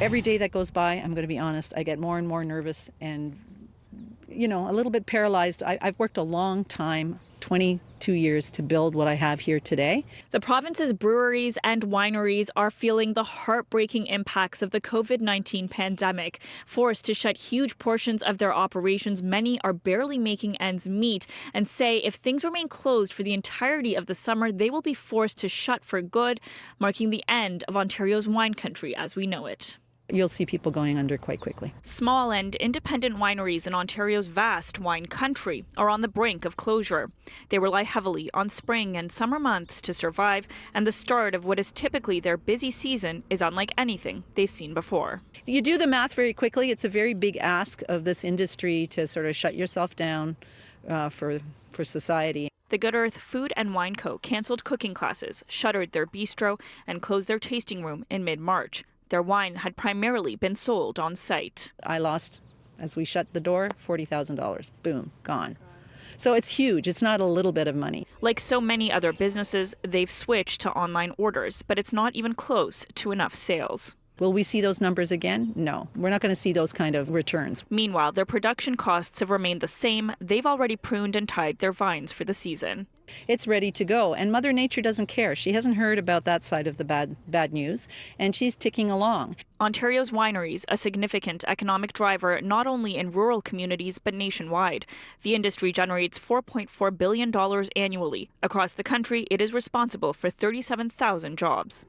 Every day that goes by, I'm going to be honest, I get more and more nervous and, a little bit paralyzed. I've worked a long time, 22 years, to build what I have here today. The province's breweries and wineries are feeling the heartbreaking impacts of the COVID-19 pandemic. Forced to shut huge portions of their operations, many are barely making ends meet and say if things remain closed for the entirety of the summer, they will be forced to shut for good, marking the end of Ontario's wine country as we know it. You'll see people going under quite quickly. Small and independent wineries in Ontario's vast wine country are on the brink of closure. They rely heavily on spring and summer months to survive, and the start of what is typically their busy season is unlike anything they've seen before. You do the math very quickly. It's a very big ask of this industry to sort of shut yourself down for society. The Good Earth Food and Wine Co. canceled cooking classes, shuttered their bistro, and closed their tasting room in mid-March. Their wine had primarily been sold on site. I lost, as we shut the door, $40,000. Boom, gone. So it's huge. It's not a little bit of money. Like so many other businesses, they've switched to online orders, but it's not even close to enough sales. Will we see those numbers again? No, we're not going to see those kind of returns. Meanwhile, their production costs have remained the same. They've already pruned and tied their vines for the season. It's ready to go, and Mother Nature doesn't care. She hasn't heard about that side of the bad news, and she's ticking along. Ontario's wineries, a significant economic driver not only in rural communities but nationwide. The industry generates $4.4 billion annually. Across the country, it is responsible for 37,000 jobs.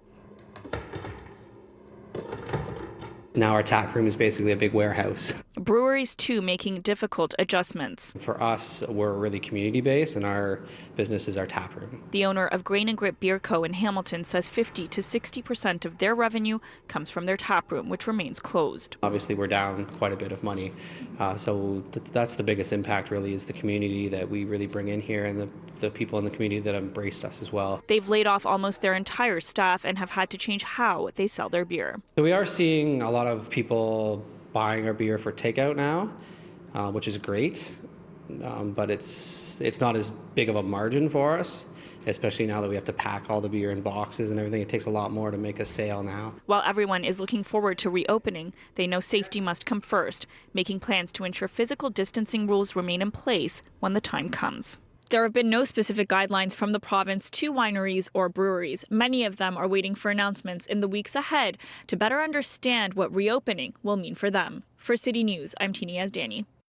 Now our tap room is basically a big warehouse. Breweries, too, making difficult adjustments. For us, we're really community-based, and our business is our tap room. The owner of Grain and Grit Beer Co. in Hamilton says 50 to 60% of their revenue comes from their tap room, which remains closed. Obviously, we're down quite a bit of money, so that's the biggest impact, really, is the community that we really bring in here and the people in the community that embraced us as well. They've laid off almost their entire staff and have had to change how they sell their beer. So we are seeing a lot of people buying our beer for takeout now, which is great, but it's not as big of a margin for us, especially now that we have to pack all the beer in boxes and everything. It takes a lot more to make a sale now. While everyone is looking forward to reopening, they know safety must come first, making plans to ensure physical distancing rules remain in place when the time comes. There have been no specific guidelines from the province to wineries or breweries. Many of them are waiting for announcements in the weeks ahead to better understand what reopening will mean for them. For City News, I'm Yazdani.